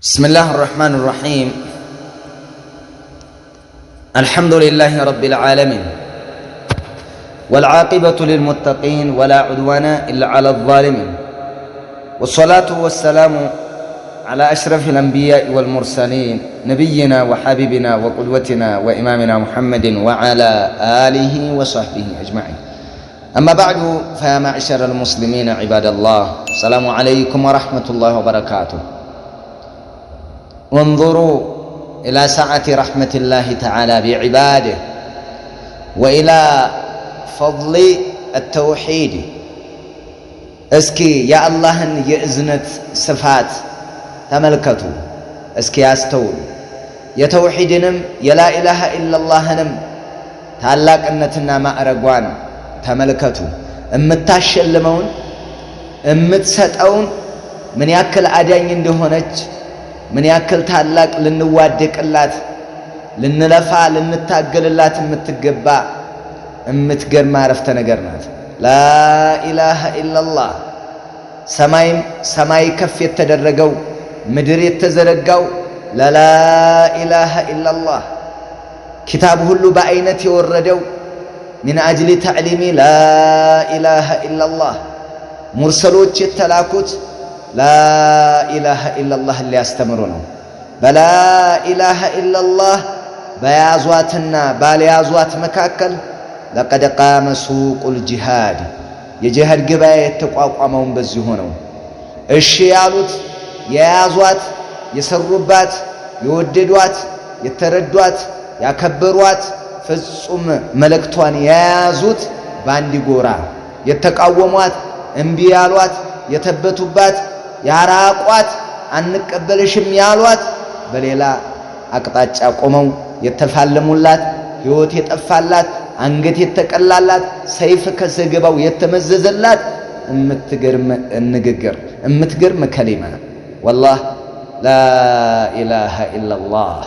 بسم الله الرحمن الرحيم. الحمد لله رب العالمين، والعاقبة للمتقين ولا عدوان إلا على الظالمين، والصلاة والسلام على أشرف الأنبياء والمرسلين نبينا وحبيبنا وقدوتنا وإمامنا محمد وعلى آله وصحبه أجمعين. أما بعد، فيا معشر المسلمين عباد الله، السلام عليكم ورحمة الله وبركاته. وانظروا إلى سعة رحمة الله تعالى بعباده وإلى فضل التوحيد. اسكي يا الله يأزنت صفات تملكتوا، اسكي يستول يتوحيدنم يلا إله إلا الله نم تعلق أنتنا ما أرقوان تملكتوا. امتاشلمون امتسطون من يأكل أدين اندهونج من يأكل تعلق لنوادقلات لنلفع لنتاقللات امتقبع امتقر ما عرفت نقرنات. لا إله إلا الله. سماي كف يتدرقوا مدر يتزرقوا لا إله إلا الله. كتابه اللي بأينتي وردوا من أجل تعليمي لا إله إلا الله. مرسلوች የተላኩት لا إله إلا الله اللي يستمرونه بلا إله إلا الله بيازواتنا باليازوات مكاكل. لقد قام سوق الجهاد يجهد قباية يتقاقمون بزيهونه الشيالوت يازوات يسربات يوددوات يتردوات يكبروات ፍጹም መልእክቷን የያዙት ባንዲ ጎራ የተቃወሟት እምቢ ያሏት የተበቱባት ያራቋት አንቀበልሽም ያሏት በሌላ አቅጣጫ ቆመው የተፋለሙላት ሕይወት የጠፋላት አንገት የተቀላላት ሰይፍ ከዘገባው የተመዘዘላት እምትገርም ንግግር እምትገርም ከሊማ والله لا إله إلا الله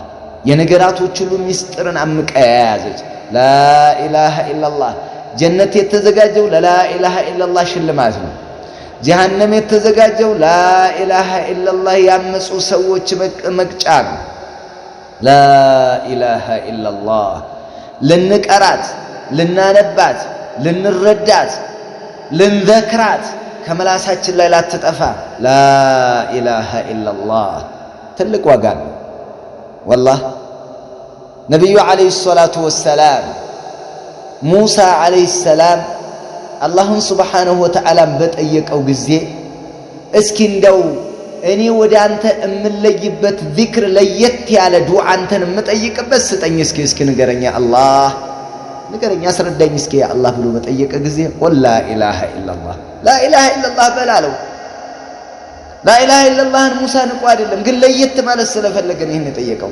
የነገራቶች ሁሉ ሚስጥርን አምቃ ያያዘች لا إله إلا الله። ጀነት የተዘጋጀው لا إله إلا الله ሽልማት ነው። ጀሃነም የተዘጋጀው لا إله إلا الله ያመጹ ሰዎች መቅጫ ነው። لا إله إلا الله ልንቀራት ልናነባት ልንረዳት ልንዘክራት ከመላሳችን ላይ ላትጠፋ لا إله إلا الله ትልቅ ዋጋ ነው። والله نبي عليه الصلاة والسلام موسى عليه السلام الله سبحانه وتعالى بتأيّكው ጊዜ እስኪ እንደው እኔ ወደ አንተ እምለይበት ዚክር ለየት ያለ ዱዓ አንተን እምጠይቅበት ስጠኝ እስኪ ንገረኛ አላህ ንገረኛ አስረዳኝ እስኪ ያ አላህ ብሎ በጠየቀ ጊዜ قل لا إله إلا الله لا إله إلا الله በላለው። لا إله إلا الله موسى ንቆ አይደለም ግን ለየት ማለት ስለፈለገ ነው ይሄን የጠየቀው።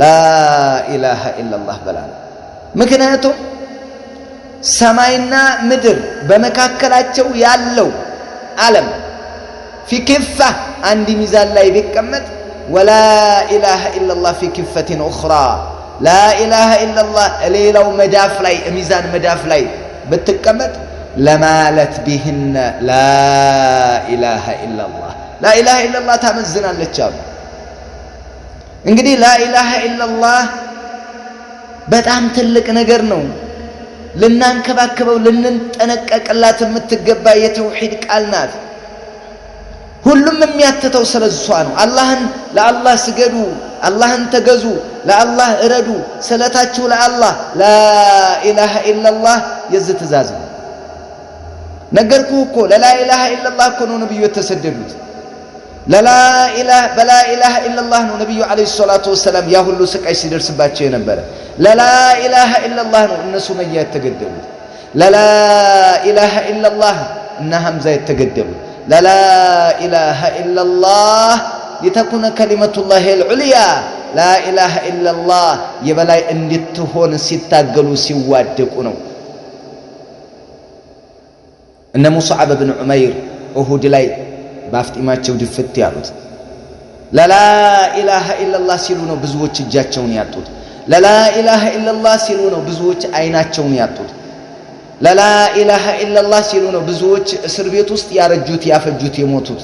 لا إله إلا الله በላለው። ምክንያቱም ሰማይና ምድር በመካከላቸው ያለው ዓለም في كفة عند ميزان لا يبقمت ولا إله إلا الله في كفة أخرى. لا إله إلا الله ليلو مداف لاي ميزان مداف لاي بتقمت لمالت بهن لا إله إلا الله. لا إله إلا الله تمزنا للجاب. እንግዲህ لا إله إلا الله በጣም ትልቅ ነገር ነው። ልናንከባከበው ልንጠነቀቅላት የምትገባ የተውሂድ ቃል ናት። ሁሉም የሚያተተው ስለሷ ነው። አላህን ለአላህ ስገዱ፣ አላህን ተገዙ፣ ለአላህ እረዱ፣ ስለታችሁ ለአላህ لا إله إلا الله የዚህ ትእዛዝ ነው። ነገርኩህ እኮ ለላ ኢላሃ ኢላላህ እኮ ነው ነብዩ የተሰደዱት። በላ ኢላሃ ኢላላህ ነው ነብዩ አለይሂ ሰላቱ ወሰላም ያ ሁሉ ስቃይ ሲደርስባቸው የነበረ። ለላ ኢላሃ ኢላላህ ነው እነ ሱመያ የተገደሉት። ለላ ኢላሃ ኢላላህ እነ ሐምዛ የተገደሉት። ለላ ኢላሃ ኢላላህ ሊተኩነ ከሊመቱላሂ አልዑልያ ላ ኢላሃ ኢላላህ የበላይ እንድትሆን ሲታገሉ ሲዋደቁ ነው። እነ ሙስዓብ ብን ዑመይር ኡሁድ ላይ ባፍጢማቸው ድፍት ያሉት ለላ ኢላሃ ኢላላህ ሲሉ ነው ብዙዎች እጃቸውን ያጡት። ለላ ኢላሃ ኢላላህ ሲሉ ነው ብዙዎች አይናቸውን ያጡት። ለላ ኢላሃ ኢላላህ ሲሉ ነው ብዙዎች እስር ቤት ውስጥ ያረጁት ያፈጁት የሞቱት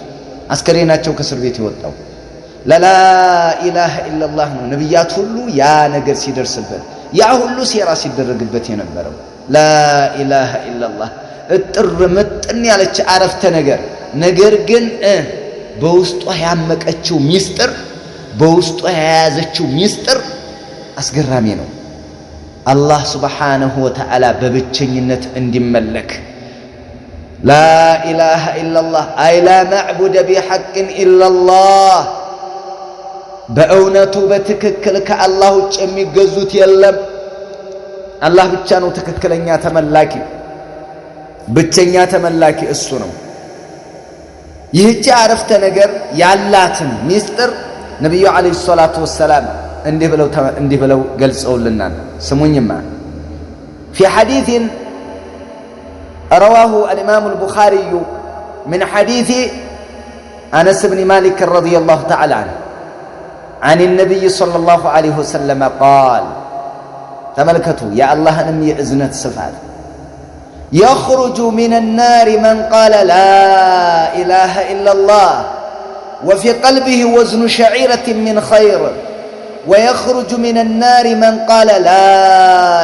አስከሬናቸው ከእስር ቤት የወጣው። ለላ ኢላሃ ኢላላህ ነው ነቢያት ሁሉ ያ ነገር ሲደርስበት ያ ሁሉ ሴራ ሲደረግበት የነበረው ላ ኢላሃ ኢላላህ እጥር ምጥን ያለች አረፍተ ነገር ግን በውስጧ ያመቀችው ሚስጥር በውስጧ የያዘችው ሚስጥር አስገራሚ ነው። አላህ ሱብሓነሁ ወተዓላ በብቸኝነት እንዲመለክ ላ ኢላሃ ኢላላህ አይ ላ መዕቡደ ቢሐቅን ኢላላህ በእውነቱ በትክክል ከአላህ ውጭ የሚገዙት የለም። አላህ ብቻ ነው ትክክለኛ ተመላኪ፣ ብቸኛ ተመላኪ እሱ ነው። ይህች አረፍተ ነገር ያላትን ሚስጥር ነቢዩ ዓለይሂ ሰላቱ ወሰላም እንዲህ ብለው ገልጸውልናል። ስሙኝማ ፊ ሐዲትን ረዋሁ አልኢማሙ አልቡኻሪዩ ምን ሐዲት አነስ ብን ማሊክ ረዲየላሁ ተዓላ ዐንሁ عن النبي صلى الله عليه وسلم قال تملكتوا يا الله نمي إذنة صفات يخرج من النار من قال لا إله إلا الله وفي قلبه وزن شعيرة من خير ويخرج من النار من قال لا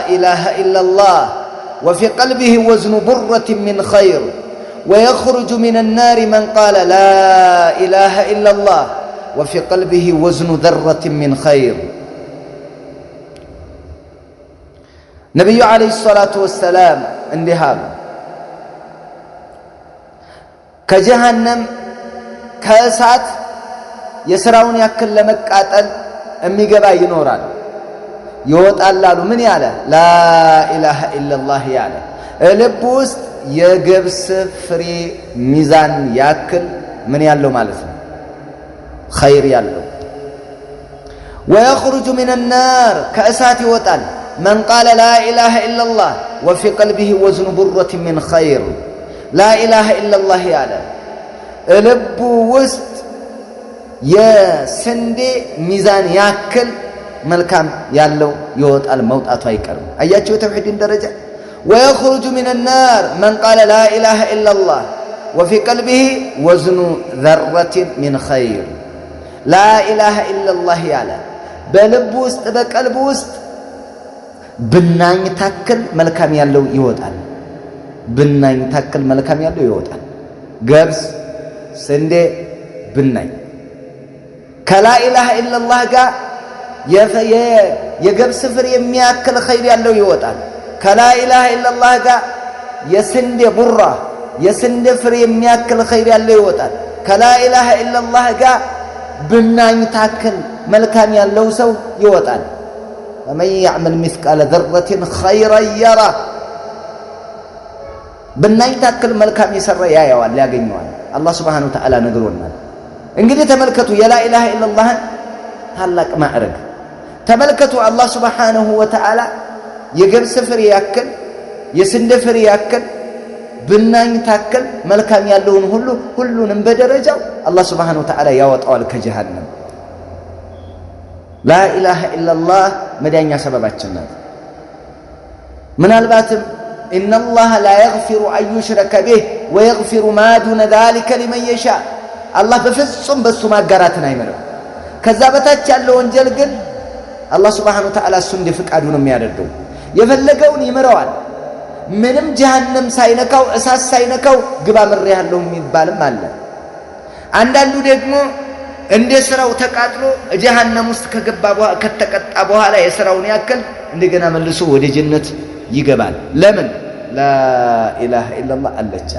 إله إلا الله وفي قلبه وزن برة من خير ويخرج من النار من قال لا إله إلا الله وفي قلبه وزن ذرة من خير نبي عليه الصلاة والسلام اندهاب كجهنم كأسات يسرون يأكل لمكاتل أمي قبا ينوران يوت اللالو من ياله لا إله إلا الله ياله لبوست يقبس فري ميزان يأكل من يالو مالثم خير يالله ويخرج من النار كأسات وطن من قال لا إله إلا الله وفي قلبه وزن برة من خير لا إله إلا الله ياله لب وسط يا سندي ميزان ياكل ملكام يالله يوت الموت أطايكر أياتي توحيدين درجة ويخرج من النار من قال لا إله إلا الله وفي قلبه وزن ذرة من خير لا إله إلا الله ياله بلب وسط بقلب وسط ብናኝ ታክል መልካም ያለው ይወጣል። ብናኝ ታክል መልካም ያለው ይወጣል። ገብስ ስንዴ ብናኝ ከላ ኢላሃ ኢላላህ ጋር የገብስ ፍሬ የሚያክል ኸይር ያለው ይወጣል። ከላ ኢላሃ ኢላላህ ጋር የስንዴ ቡራ የስንዴ ፍሬ የሚያክል ኸይር ያለው ይወጣል። ከላ ኢላሃ ኢላላህ ጋር ብናኝ ታክል መልካም ያለው ሰው ይወጣል። ومن يعمل مثقال ذرة خيرا يره ብናኝ ታክል መልካም ይሰራ ያያዋል ያገኘዋል። አላህ Subhanahu Wa Ta'ala ነግሮናል። እንግዲህ ተመልከቱ የላ ኢላሃ ኢላላህ ታላቅ ማዕረግ ተመልከቱ። አላህ Subhanahu Wa Ta'ala የገብስ ፍሬ ያክል የስንዴ ፍሬ ያክል ብናኝ ታክል መልካም ያለውን ሁሉንም በደረጃው አላህ Subhanahu Wa Ta'ala ያወጣዋል ከጀሃነም። لا إله إلا الله مدانيا سبباتنا من الباتم إن الله لا يغفر أن يشرك به ويغفر ما دون ذلك لمن يشاء الله بفصم بس ما قراتنا يمرو كذابتات يالله وانجل قل الله سبحانه وتعالى السند فقادون ميادردو يفلقون يمروان منم جهنم ساينكاو اساس ساينكاو قبا مريها لهم يبالم مالا عندنا دقمو እንደ ስራው ተቃጥሎ ጀሃነም ውስጥ ከተቀጣ በኋላ የስራውን ያክል እንደገና መልሶ ወደ ጀነት ይገባል። ለምን ላ ኢላሃ ኢላላህ አለቻ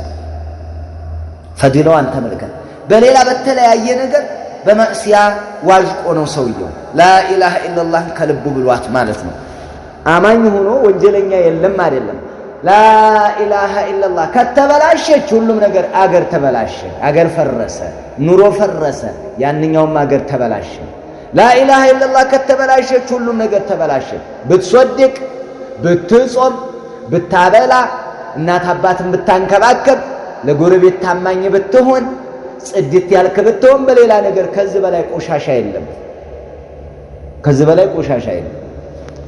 ፈዲላዋን ተመልከት። በሌላ በተለያየ ነገር በማዕሲያ ዋዥቆ ነው ሰውየው ላ ኢላሃ ኢላላህ ከልቡ ብሏት ማለት ነው። አማኝ ሆኖ ወንጀለኛ የለም አይደለም። ላ ኢላሃ ኢላላህ ከተበላሸች ሁሉም ነገር አገር ተበላሸ፣ አገር ፈረሰ፣ ኑሮ ፈረሰ፣ ያንኛውም አገር ተበላሸ። ላ ኢላሃ ኢላላህ ከተበላሸች ሁሉም ነገር ተበላሸ። ብትሶድቅ፣ ብትጾም፣ ብታበላ፣ እናት አባትን ብታንከባከብ፣ ለጎረቤት ታማኝ ብትሆን፣ ጽድት ያልክ ብትሆን በሌላ ነገር ከዚህ በላይ ቆሻሻ የለም። ከዚህ በላይ ቆሻሻ የለም።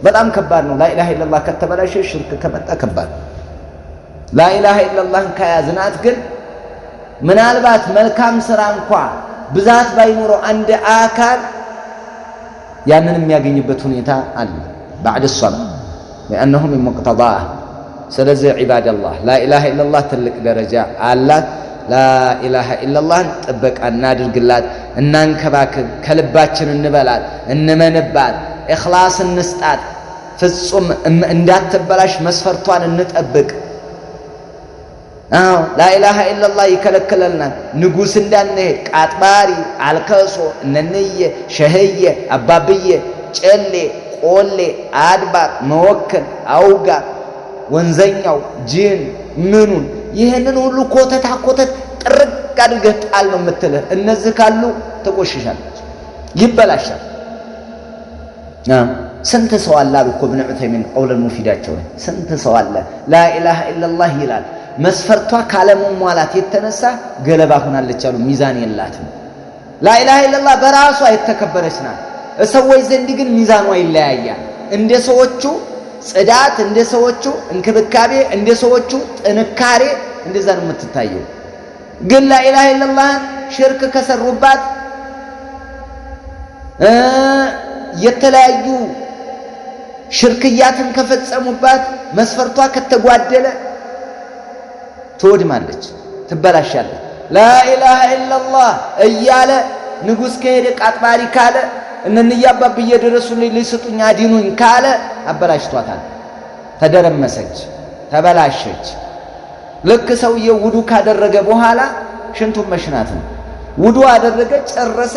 በጣም ከባድ ነው። ላ ኢላሃ ኢላላህ ከተበላሸ ሽርክ ከመጣ ከባድ። ላ ኢላሃ ኢላላህ ከያዝናት ግን ምናልባት መልካም ስራ እንኳን ብዛት ባይኖረው አንድ አካል ያንን የሚያገኝበት ሁኔታ አለ بعد الصلاة لأنه من مقتضاه ስለዚህ عباد الله لا إله إلا الله ትልቅ ደረጃ አላት لا إله إلا الله ጥበቃ እናድርግላት እናንከባክብ ከልባችን እንበላት እንመንባት ኢኽላስ እንስጣት ፍጹም እንዳትበላሽ መስፈርቷን እንጠብቅ لا إله إلا الله ይከለክለልና ንጉስ እንዳንሄድ ቃጥባሪ አልከሶ እነንየ ሸህየ አባብየ ጨሌ ቆሌ አድባር መወከል አውጋ ወንዘኛው ጂን ምኑን ይሄንን ሁሉ ኮተታ ኮተት ጥርቅ አድርገህ ጣል ነው የምትልህ እነዚህ ካሉ ተቆሽሻለች ይበላሻል ስንት ሰው አለ እኮ ኢብኑ ዑተይሚን ቀውል ሙፊዳቸው ስንት ሰው አለ لا إله إلا الله ይላል መስፈርቷ ካለመሟላት የተነሳ ገለባ ሆናለች አሉ ሚዛን የላትም لا إله إلا الله በራሷ የተከበረች ናት ሰዎች ዘንድ ግን ሚዛኗ ይለያያል እንደ ሰዎቹ ጽዳት እንደ ሰዎቹ እንክብካቤ እንደ ሰዎቹ ጥንካሬ እንደዛ ነው የምትታየው ግን لا إله إلا الله ሽርክ ከሰሩባት የተለያዩ ሽርክያትን ከፈጸሙባት መስፈርቷ ከተጓደለ ትወድማለች ትበላሻለች لا إله إلا الله እያለ ንጉስ ከሄደ ቃጥባሪ ካለ እነንያ አባብዬ ድረሱልኝ ሊስጡኝ አዲኑኝ ካለ አበላሽቷታል ተደረመሰች ተበላሸች ልክ ሰውየው ውዱ ካደረገ በኋላ ሽንቱን መሽናት ነው ውዱ አደረገ ጨረሰ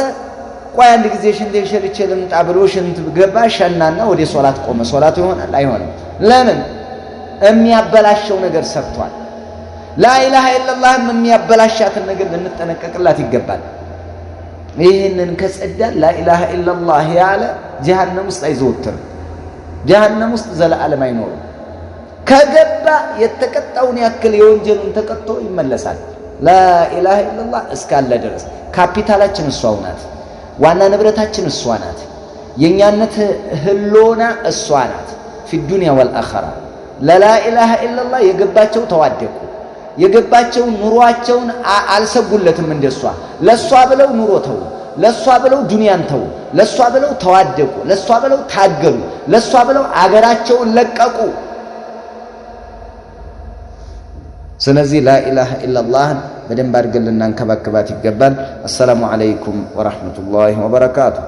ቆይ አንድ ጊዜ ሽንቴን ሸልቼ ልምጣ ብሎ ሽንት ገባ ሸናና ወደ ሶላት ቆመ ሶላቱ ይሆናል አይሆንም ለምን የሚያበላሸው ነገር ሰርቷል لا إله إلا الله የሚያበላሻትን ነገር ልንጠነቀቅላት ይገባል ይሄንን ከጸዳል لا إله إلا الله ያለ ጀሃነም ውስጥ አይዘወትር ጀሃነም ውስጥ ዘላለም አይኖርም ከገባ የተቀጣውን ያክል የወንጀሉን ተቀጥቶ ይመለሳል لا إله إلا الله እስካለ ድረስ ካፒታላችን እሷ ናት ዋና ንብረታችን እሷ ናት የኛነት ህሎና እሷ ናት في الدنيا والآخرة لا إله إلا الله የገባቸው ተዋደቁ የገባቸው ኑሯቸውን አልሰጉለትም እንደሷ ለሷ ብለው ኑሮ ተው ለሷ ብለው ዱንያን ተው ለሷ ብለው ተዋደቁ ለሷ ብለው ታገሉ ለሷ ብለው አገራቸውን ለቀቁ ስለዚህ لا إله إلا الله በደንብ አድርገን ልናንከባከባት ይገባል። አሰላሙ አለይኩም ወራህመቱላሂ ወበረካቱሁ።